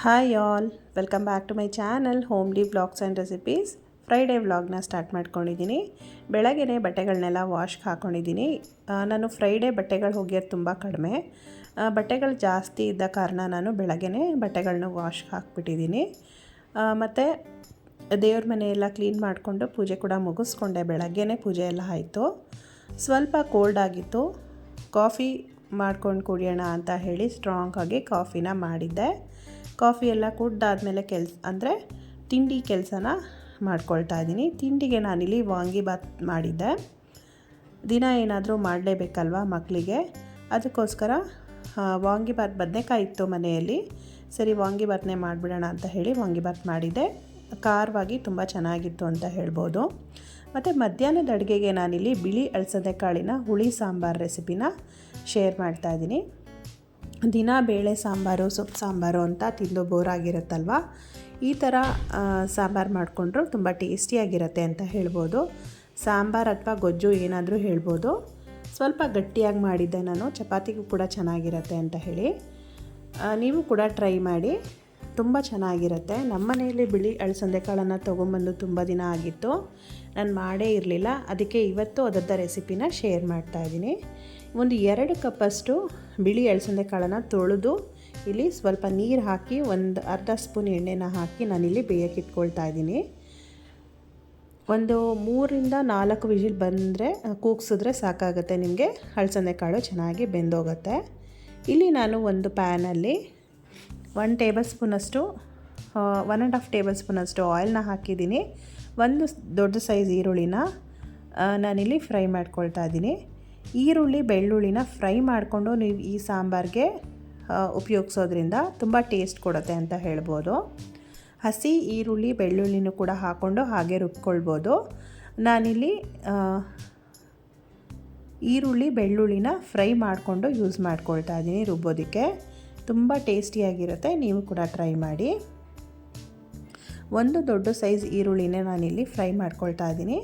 Hi all, welcome back to my channel homely vlogs and recipes. Friday ವ್ಲಾಗ್ನ start ಮಾಡ್ಕೊಂಡಿದ್ದೀನಿ. ಬೆಳಗ್ಗೆ ಬಟ್ಟೆಗಳನ್ನೆಲ್ಲ ವಾಶ್ಗೆ ಹಾಕ್ಕೊಂಡಿದ್ದೀನಿ. ನಾನು ಫ್ರೈಡೇ ಬಟ್ಟೆಗಳು ಹೋಗಿರೋದು ತುಂಬ ಕಡಿಮೆ. ಬಟ್ಟೆಗಳು ಜಾಸ್ತಿ ಇದ್ದ ಕಾರಣ ನಾನು ಬೆಳಗ್ಗೆ ಬಟ್ಟೆಗಳನ್ನ ವಾಶ್ಗೆ ಹಾಕ್ಬಿಟ್ಟಿದ್ದೀನಿ. ಮತ್ತು ದೇವ್ರ ಮನೆಯೆಲ್ಲ ಕ್ಲೀನ್ ಮಾಡಿಕೊಂಡು ಪೂಜೆ ಕೂಡ ಮುಗಿಸ್ಕೊಂಡೆ. ಬೆಳಗ್ಗೆ ಪೂಜೆ ಎಲ್ಲ ಆಯಿತು. ಸ್ವಲ್ಪ ಕೋಲ್ಡ್ ಆಗಿತ್ತು. ಕಾಫಿ ಮಾಡ್ಕೊಂಡು ಕುಡಿಯೋಣ ಅಂತ ಹೇಳಿ ಸ್ಟ್ರಾಂಗಾಗಿ ಕಾಫಿನ ಮಾಡಿದ್ದೆ. ಕಾಫಿ ಎಲ್ಲ ಕುಡ್ದಾದ್ಮೇಲೆ ಅಂದರೆ ತಿಂಡಿ ಕೆಲಸನ ಮಾಡ್ಕೊಳ್ತಾ ಇದ್ದೀನಿ. ತಿಂಡಿಗೆ ನಾನಿಲ್ಲಿ ವಾಂಗಿಬಾತ್ ಮಾಡಿದ್ದೆ. ದಿನ ಏನಾದರೂ ಮಾಡಲೇಬೇಕಲ್ವ ಮಕ್ಕಳಿಗೆ, ಅದಕ್ಕೋಸ್ಕರ ವಾಂಗಿಬಾತ್ ಬದನೆಕಾಯಿ ಇತ್ತು ಮನೆಯಲ್ಲಿ. ಸರಿ ವಾಂಗಿಬಾತ್ನೇ ಮಾಡಿಬಿಡೋಣ ಅಂತ ಹೇಳಿ ವಾಂಗಿಬಾತ್ ಮಾಡಿದ್ದೆ. ಖಾರವಾಗಿ ತುಂಬ ಚೆನ್ನಾಗಿತ್ತು ಅಂತ ಹೇಳ್ಬೋದು. ಮತ್ತು ಮಧ್ಯಾಹ್ನದ ಅಡುಗೆಗೆ ನಾನಿಲ್ಲಿ ಬಿಳಿ ಅಳಸಂದೆ ಕಾಳಿನ ಹುಳಿ ಸಾಂಬಾರು ರೆಸಿಪಿನ ಶೇರ್ ಮಾಡ್ತಾಯಿದ್ದೀನಿ. ದಿನ ಬೇಳೆ ಸಾಂಬಾರು, ಸೊಪ್ಪು ಸಾಂಬಾರು ಅಂತ ತಿಂದು ಬೋರ್ ಆಗಿರುತ್ತಲ್ವ. ಈ ಥರ ಸಾಂಬಾರು ಮಾಡಿಕೊಂಡ್ರು ತುಂಬ ಟೇಸ್ಟಿಯಾಗಿರುತ್ತೆ ಅಂತ ಹೇಳ್ಬೋದು. ಸಾಂಬಾರು ಅಥವಾ ಗೊಜ್ಜು ಏನಾದರೂ ಹೇಳ್ಬೋದು. ಸ್ವಲ್ಪ ಗಟ್ಟಿಯಾಗಿ ಮಾಡಿದ್ದೆ ನಾನು, ಚಪಾತಿಗೂ ಕೂಡ ಚೆನ್ನಾಗಿರುತ್ತೆ ಅಂತ ಹೇಳಿ. ನೀವು ಕೂಡ ಟ್ರೈ ಮಾಡಿ, ತುಂಬ ಚೆನ್ನಾಗಿರುತ್ತೆ. ನಮ್ಮ ಮನೆಯಲ್ಲಿ ಬಿಳಿ ಅಳಸಂದೆ ಕಾಳನ್ನು ತೊಗೊಂಬಂದು ತುಂಬ ದಿನ ಆಗಿತ್ತು, ನಾನು ಮಾಡೇ ಇರಲಿಲ್ಲ. ಅದಕ್ಕೆ ಇವತ್ತು ಅದರ ರೆಸಿಪಿನ ಶೇರ್ ಮಾಡ್ತಾಯಿದ್ದೀನಿ. ಒಂದು 2 ಕಪ್ಪಷ್ಟು ಬಿಳಿ ಅಳಸಂದೆ ಕಾಳನ್ನು ತೊಳೆದು ಇಲ್ಲಿ ಸ್ವಲ್ಪ ನೀರು ಹಾಕಿ ಒಂದು ಅರ್ಧ ಸ್ಪೂನ್ ಎಣ್ಣೆನ ಹಾಕಿ ನಾನಿಲ್ಲಿ ಬೇಯಕ್ಕೆ ಇಟ್ಕೊಳ್ತಾ ಇದ್ದೀನಿ. ಒಂದು 3ರಿಂದ 4 ವಿಜಿಲ್ ಬಂದರೆ ಕೂಗ್ಸಿದ್ರೆ ಸಾಕಾಗುತ್ತೆ. ನಿಮಗೆ ಅಳಸಂದೆ ಕಾಳು ಚೆನ್ನಾಗಿ ಬೆಂದೋಗುತ್ತೆ. ಇಲ್ಲಿ ನಾನು ಒಂದು ಪ್ಯಾನಲ್ಲಿ 1 ಟೇಬಲ್ ಸ್ಪೂನಷ್ಟು 1.5 ಟೇಬಲ್ ಸ್ಪೂನಷ್ಟು ಆಯಿಲ್ನ ಹಾಕಿದ್ದೀನಿ. ಒಂದು ದೊಡ್ಡ ಸೈಜ್ ಈರುಳ್ಳಿನ ನಾನಿಲ್ಲಿ ಫ್ರೈ ಮಾಡ್ಕೊಳ್ತಾ ಇದ್ದೀನಿ. ಈರುಳ್ಳಿ ಬೆಳ್ಳುಳ್ಳಿನ ಫ್ರೈ ಮಾಡಿಕೊಂಡು ನೀವು ಈ ಸಾಂಬಾರಿಗೆ ಉಪಯೋಗಿಸೋದ್ರಿಂದ ತುಂಬ ಟೇಸ್ಟ್ ಕೊಡುತ್ತೆ ಅಂತ ಹೇಳ್ಬೋದು. ಹಸಿ ಈರುಳ್ಳಿ ಬೆಳ್ಳುಳ್ಳಿನೂ ಕೂಡ ಹಾಕ್ಕೊಂಡು ಹಾಗೆ ರುಬ್ಕೊಳ್ಬೋದು. ನಾನಿಲ್ಲಿ ಈರುಳ್ಳಿ ಬೆಳ್ಳುಳ್ಳಿನ ಫ್ರೈ ಮಾಡಿಕೊಂಡು ಯೂಸ್ ಮಾಡ್ಕೊಳ್ತಾ ಇದ್ದೀನಿ ರುಬ್ಬೋದಕ್ಕೆ. ತುಂಬ ಟೇಸ್ಟಿಯಾಗಿರುತ್ತೆ, ನೀವು ಕೂಡ ಟ್ರೈ ಮಾಡಿ. ಒಂದು ದೊಡ್ಡ ಸೈಜ್ ಈರುಳ್ಳಿನೇ ನಾನಿಲ್ಲಿ ಫ್ರೈ ಮಾಡ್ಕೊಳ್ತಾ ಇದ್ದೀನಿ.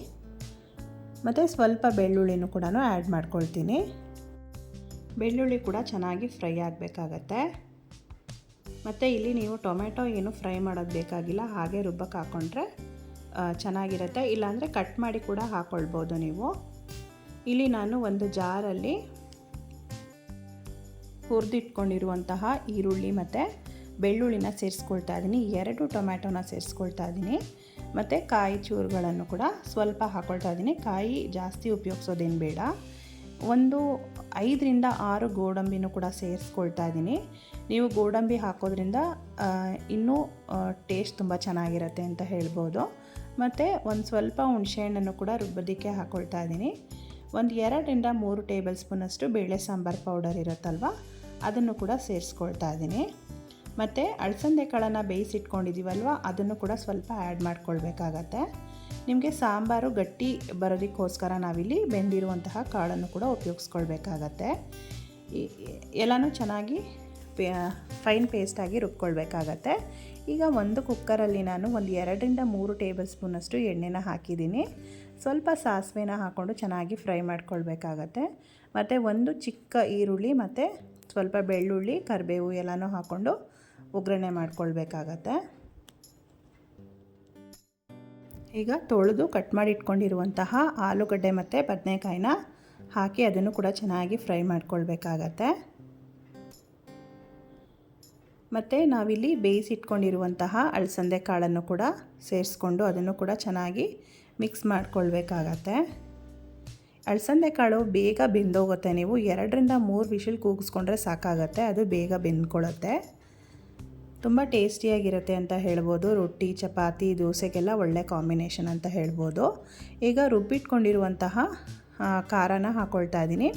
ಮತ್ತು ಸ್ವಲ್ಪ ಬೆಳ್ಳುಳ್ಳಿನೂ ಕೂಡ ಆ್ಯಡ್ ಮಾಡ್ಕೊಳ್ತೀನಿ. ಬೆಳ್ಳುಳ್ಳಿ ಕೂಡ ಚೆನ್ನಾಗಿ ಫ್ರೈ ಆಗಬೇಕಾಗತ್ತೆ. ಮತ್ತು ಇಲ್ಲಿ ನೀವು ಟೊಮೆಟೊ ಏನು ಫ್ರೈ ಮಾಡೋದು ಬೇಕಾಗಿಲ್ಲ, ಹಾಗೆ ರುಬ್ಬಕ್ಕೆ ಹಾಕ್ಕೊಂಡ್ರೆ ಚೆನ್ನಾಗಿರುತ್ತೆ. ಇಲ್ಲಾಂದರೆ ಕಟ್ ಮಾಡಿ ಕೂಡ ಹಾಕ್ಕೊಳ್ಬೋದು ನೀವು. ಇಲ್ಲಿ ನಾನು ಒಂದು ಜಾರಲ್ಲಿ ಹುರಿದಿಟ್ಕೊಂಡಿರುವಂತಹ ಈರುಳ್ಳಿ ಮತ್ತು ಬೆಳ್ಳುಳ್ಳಿನ ಸೇರಿಸ್ಕೊಳ್ತಾ ಇದ್ದೀನಿ. 2 ಟೊಮ್ಯಾಟೊನ ಸೇರಿಸ್ಕೊಳ್ತಾ ಇದ್ದೀನಿ. ಮತ್ತು ಕಾಯಿ ಚೂರುಗಳನ್ನು ಕೂಡ ಸ್ವಲ್ಪ ಹಾಕ್ಕೊಳ್ತಾ ಇದ್ದೀನಿ. ಕಾಯಿ ಜಾಸ್ತಿ ಉಪಯೋಗಿಸೋದೇನು ಬೇಡ. ಒಂದು 5ರಿಂದ 6 ಗೋಡಂಬಿನೂ ಕೂಡ ಸೇರಿಸ್ಕೊಳ್ತಾ ಇದ್ದೀನಿ. ನೀವು ಗೋಡಂಬಿ ಹಾಕೋದ್ರಿಂದ ಇನ್ನೂ ಟೇಸ್ಟ್ ತುಂಬ ಚೆನ್ನಾಗಿರುತ್ತೆ ಅಂತ ಹೇಳ್ಬೋದು. ಮತ್ತು ಒಂದು ಸ್ವಲ್ಪ ಹುಣಸೆಹಣ್ಣನ್ನು ಕೂಡ ರುಬ್ಬೋದಕ್ಕೆ ಹಾಕ್ಕೊಳ್ತಾ ಇದ್ದೀನಿ. ಒಂದು 2ರಿಂದ 3 ಟೇಬಲ್ ಸ್ಪೂನಷ್ಟು ಬೇಳೆ ಸಾಂಬಾರು ಪೌಡರ್ ಇರುತ್ತಲ್ವ, ಅದನ್ನು ಕೂಡ ಸೇರಿಸ್ಕೊಳ್ತಾ ಇದ್ದೀನಿ. ಮತ್ತು ಅಳಸಂದೆ ಕಾಳನ್ನು ಬೇಯಿಸಿಟ್ಕೊಂಡಿದ್ದೀವಲ್ವ, ಅದನ್ನು ಕೂಡ ಸ್ವಲ್ಪ ಆ್ಯಡ್ ಮಾಡ್ಕೊಳ್ಬೇಕಾಗತ್ತೆ. ನಿಮಗೆ ಸಾಂಬಾರು ಗಟ್ಟಿ ಬರೋದಕ್ಕೋಸ್ಕರ ನಾವಿಲ್ಲಿ ಬೆಂದಿರುವಂತಹ ಕಾಳನ್ನು ಕೂಡ ಉಪಯೋಗಿಸ್ಕೊಳ್ಬೇಕಾಗತ್ತೆ. ಎಲ್ಲನೂ ಚೆನ್ನಾಗಿ ಫೈನ್ ಪೇಸ್ಟಾಗಿ ರುಬ್ಕೊಳ್ಬೇಕಾಗತ್ತೆ. ಈಗ ಒಂದು ಕುಕ್ಕರಲ್ಲಿ ನಾನು ಒಂದು 2ರಿಂದ 3 ಟೇಬಲ್ ಸ್ಪೂನಷ್ಟು ಎಣ್ಣೆನ ಹಾಕಿದ್ದೀನಿ. ಸ್ವಲ್ಪ ಸಾಸಿವೆನ ಹಾಕ್ಕೊಂಡು ಚೆನ್ನಾಗಿ ಫ್ರೈ ಮಾಡ್ಕೊಳ್ಬೇಕಾಗತ್ತೆ. ಮತ್ತು ಒಂದು ಚಿಕ್ಕ ಈರುಳ್ಳಿ ಮತ್ತು ಸ್ವಲ್ಪ ಬೆಳ್ಳುಳ್ಳಿ, ಕರಿಬೇವು ಎಲ್ಲನೂ ಹಾಕ್ಕೊಂಡು ಒಗ್ಗರಣೆ ಮಾಡ್ಕೊಳ್ಬೇಕಾಗತ್ತೆ. ಈಗ ತೊಳೆದು ಕಟ್ ಮಾಡಿ ಇಟ್ಕೊಂಡಿರುವಂತಹ ಆಲೂಗಡ್ಡೆ ಮತ್ತು ಬದನೆಕಾಯಿನ ಹಾಕಿ ಅದನ್ನು ಕೂಡ ಚೆನ್ನಾಗಿ ಫ್ರೈ ಮಾಡ್ಕೊಳ್ಬೇಕಾಗತ್ತೆ. ಮತ್ತು ನಾವಿಲ್ಲಿ ಬೇಯಿಸಿಟ್ಕೊಂಡಿರುವಂತಹ ಅಳಸಂದೆ ಕಾಳನ್ನು ಕೂಡ ಸೇರಿಸ್ಕೊಂಡು ಅದನ್ನು ಕೂಡ ಚೆನ್ನಾಗಿ ಮಿಕ್ಸ್ ಮಾಡ್ಕೊಳ್ಬೇಕಾಗತ್ತೆ. ಅಳಸಂದೆ ಕಾಳು ಬೇಗ ಬೆಂದೋಗುತ್ತೆ. ನೀವು 2ರಿಂದ 3 ವಿಷಲ್ ಕೂಗಿಸ್ಕೊಂಡ್ರೆ ಸಾಕಾಗತ್ತೆ, ಅದು ಬೇಗ ಬೆಂದ್ಕೊಳ್ಳುತ್ತೆ. ತುಂಬ ಟೇಸ್ಟಿಯಾಗಿರುತ್ತೆ ಅಂತ ಹೇಳ್ಬೋದು. ರೊಟ್ಟಿ, ಚಪಾತಿ, ದೋಸೆಗೆಲ್ಲ ಒಳ್ಳೆ ಕಾಂಬಿನೇಷನ್ ಅಂತ ಹೇಳ್ಬೋದು. ಈಗ ರುಬ್ಬಿಟ್ಕೊಂಡಿರುವಂತಹ ಖಾರನ ಹಾಕ್ಕೊಳ್ತಾ ಇದ್ದೀನಿ.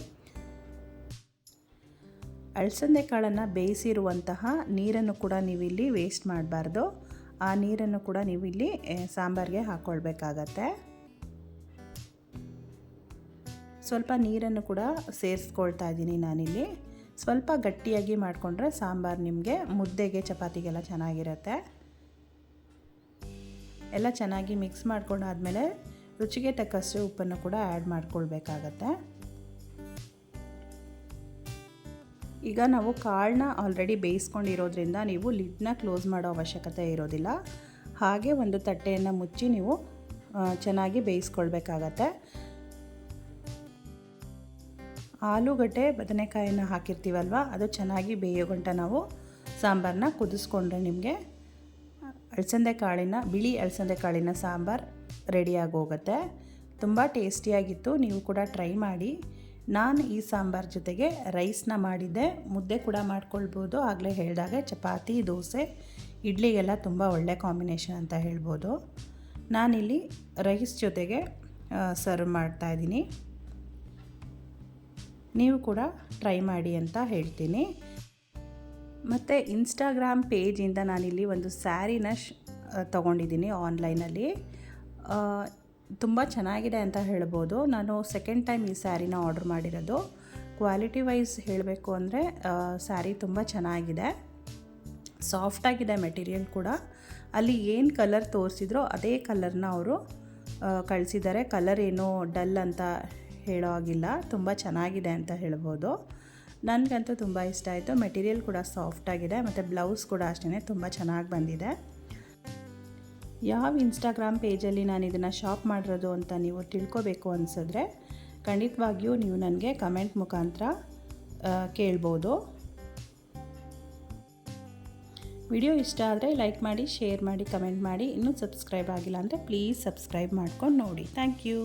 ಅಳಸಂದೆ ಕಾಳನ್ನು ಬೇಯಿಸಿರುವಂತಹ ನೀರನ್ನು ಕೂಡ ನೀವಿಲ್ಲಿ ವೇಸ್ಟ್ ಮಾಡಬಾರ್ದು. ಆ ನೀರನ್ನು ಕೂಡ ನೀವಿಲ್ಲಿ ಸಾಂಬಾರಿಗೆ ಹಾಕ್ಕೊಳ್ಬೇಕಾಗತ್ತೆ. ಸ್ವಲ್ಪ ನೀರನ್ನು ಕೂಡ ಸೇರಿಸ್ಕೊಳ್ತಾ ಇದ್ದೀನಿ ನಾನಿಲ್ಲಿ. ಸ್ವಲ್ಪ ಗಟ್ಟಿಯಾಗಿ ಮಾಡಿಕೊಂಡ್ರೆ ಸಾಂಬಾರು ನಿಮಗೆ ಮುದ್ದೆಗೆ, ಚಪಾತಿಗೆಲ್ಲ ಚೆನ್ನಾಗಿರುತ್ತೆ. ಎಲ್ಲ ಚೆನ್ನಾಗಿ ಮಿಕ್ಸ್ ಮಾಡ್ಕೊಂಡಾದಮೇಲೆ ರುಚಿಗೆ ತಕ್ಕಷ್ಟು ಉಪ್ಪನ್ನು ಕೂಡ ಆ್ಯಡ್ ಮಾಡ್ಕೊಳ್ಬೇಕಾಗತ್ತೆ. ಈಗ ನಾವು ಕಾಳನ್ನ ಆಲ್ರೆಡಿ ಬೇಯಿಸ್ಕೊಂಡಿರೋದ್ರಿಂದ ನೀವು ಲಿಡ್ನ ಕ್ಲೋಸ್ ಮಾಡೋ ಅವಶ್ಯಕತೆ ಇರೋದಿಲ್ಲ. ಹಾಗೆ ಒಂದು ತಟ್ಟೆಯನ್ನು ಮುಚ್ಚಿ ನೀವು ಚೆನ್ನಾಗಿ ಬೇಯಿಸ್ಕೊಳ್ಬೇಕಾಗತ್ತೆ. ಆಲೂಗಡ್ಡೆ ಬದನೆಕಾಯನ್ನು ಹಾಕಿರ್ತೀವಲ್ವ, ಅದು ಚೆನ್ನಾಗಿ ಬೇಯೋ ಗಂಟ ನಾವು ಸಾಂಬಾರನ್ನ ಕುದಿಸ್ಕೊಂಡ್ರೆ ನಿಮಗೆ ಬಿಳಿ ಅಲಸಂದೆ ಕಾಳಿನ ಸಾಂಬಾರು ರೆಡಿಯಾಗಿ ಹೋಗುತ್ತೆ. ತುಂಬ ಟೇಸ್ಟಿಯಾಗಿತ್ತು. ನೀವು ಕೂಡ ಟ್ರೈ ಮಾಡಿ. ನಾನು ಈ ಸಾಂಬಾರು ಜೊತೆಗೆ ರೈಸ್ನ ಮಾಡಿದ್ದೆ. ಮುದ್ದೆ ಕೂಡ ಮಾಡ್ಕೊಳ್ಬೋದು. ಆಗಲೇ ಹೇಳಿದಾಗೆ ಚಪಾತಿ, ದೋಸೆ, ಇಡ್ಲಿಗೆಲ್ಲ ತುಂಬ ಒಳ್ಳೆ ಕಾಂಬಿನೇಷನ್ ಅಂತ ಹೇಳ್ಬೋದು. ನಾನಿಲ್ಲಿ ರೈಸ್ ಜೊತೆಗೆ ಸರ್ವ್ ಮಾಡ್ತಾಯಿದ್ದೀನಿ. ನೀವು ಕೂಡ ಟ್ರೈ ಮಾಡಿ ಅಂತ ಹೇಳ್ತೀನಿ. ಮತ್ತು ಇನ್ಸ್ಟಾಗ್ರಾಮ್ ಪೇಜಿಂದ ನಾನಿಲ್ಲಿ ಒಂದು ಸ್ಯಾರಿನ ತೊಗೊಂಡಿದ್ದೀನಿ ಆನ್ಲೈನಲ್ಲಿ. ತುಂಬ ಚೆನ್ನಾಗಿದೆ ಅಂತ ಹೇಳ್ಬೋದು. ನಾನು ಸೆಕೆಂಡ್ ಟೈಮ್ ಈ ಸ್ಯಾರಿನ ಆರ್ಡ್ರ್ ಮಾಡಿರೋದು. ಕ್ವಾಲಿಟಿ ವೈಸ್ ಹೇಳಬೇಕು ಅಂದರೆ ಸ್ಯಾರಿ ತುಂಬ ಚೆನ್ನಾಗಿದೆ, ಸಾಫ್ಟಾಗಿದೆ ಮೆಟೀರಿಯಲ್ ಕೂಡ. ಅಲ್ಲಿ ಏನು ಕಲರ್ ತೋರಿಸಿದ್ರೋ ಅದೇ ಕಲರ್ನ ಅವರು ಕಳಿಸಿದ್ದಾರೆ. ಕಲರ್ ಏನೋ ಡಲ್ ಅಂತ ಹೇಳೋ ಹಾಗಿಲ್ಲ, ತುಂಬ ಚೆನ್ನಾಗಿದೆ ಅಂತ ಹೇಳ್ಬೋದು. ನನಗಂತೂ ತುಂಬ ಇಷ್ಟ ಆಯಿತು. ಮೆಟೀರಿಯಲ್ ಕೂಡ ಸಾಫ್ಟಾಗಿದೆ ಮತ್ತು ಬ್ಲೌಸ್ ಕೂಡ ಅಷ್ಟೇ ತುಂಬ ಚೆನ್ನಾಗಿ ಬಂದಿದೆ. ಯಾವ ಇನ್ಸ್ಟಾಗ್ರಾಮ್ ಪೇಜಲ್ಲಿ ನಾನು ಇದನ್ನು ಶಾಪ್ ಮಾಡಿರೋದು ಅಂತ ನೀವು ತಿಳ್ಕೊಬೇಕು ಅನಿಸಿದ್ರೆ ಖಂಡಿತವಾಗಿಯೂ ನೀವು ನನಗೆ ಕಮೆಂಟ್ ಮುಖಾಂತರ ಕೇಳ್ಬೋದು. ವಿಡಿಯೋ ಇಷ್ಟ ಆದರೆ ಲೈಕ್ ಮಾಡಿ, ಶೇರ್ ಮಾಡಿ, ಕಮೆಂಟ್ ಮಾಡಿ. ಇನ್ನೂ ಸಬ್ಸ್ಕ್ರೈಬ್ ಆಗಿಲ್ಲ ಅಂದರೆ ಪ್ಲೀಸ್ ಸಬ್ಸ್ಕ್ರೈಬ್ ಮಾಡ್ಕೊಂಡು ನೋಡಿ. Thank you.